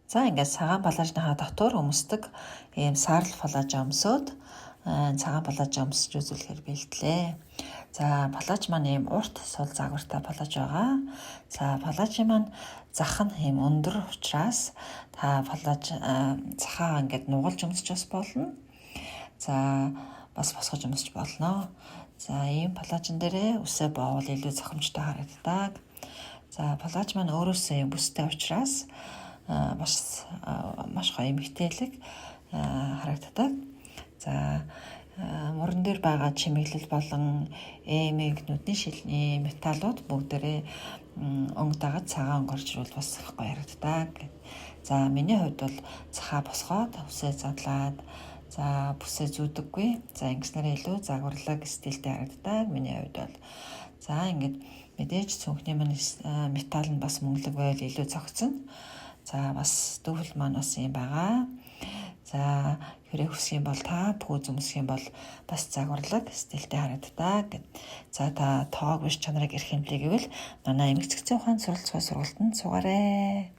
За ингээд цагаан балаажныхаа дотор өмсдөг ийм саарл балааж өмсөд цагаан балааж өмсөж үзүүлэхээр бэлтлээ. За балааж маань ийм урт сул загвартай балааж байгаа. За балаажийн маань зах нь ийм өндөр учраас та балааж захаа ингээд нугалж өмсөж бас болно. За бас босгож өмсөж болно. За ийм балаажин дээрээ үсээ боовол илүү зохимжтой харагддаг. За балааж маань өөрөөсөө юм бүстэй учраас маш гоё эмгтээлэг харагддаг. За мөрөн дээр байгаа чимэглэл болон эмэг нүдний шилний металлууд бүгдээрээ өнгө дагаж цагаан өнгөрчрүүл бас гоё харагддаг. За миний хувьд бол цахаа босгоод үсээ задлаад за бүсээ зүүдэггүй. За ингэснээр илүү загварлаг стилтэй харагддаг. Миний хувьд бол за ингээд мэдээж цүнхний маань металл нь бас мөнгөлөг байвал илүү цогцно. За бас дүүхэл маань бас юм байгаа. За хэрэг хүсэх юм бол та пүүз өмсөх юм бол бас загварлаг стилтэй харагддаг. За та тоог биш чанарыг эрх хэмлээ гэвэл манай эмгэг цэгцэн ухаан суралцгаа сургалтанд суугаарай.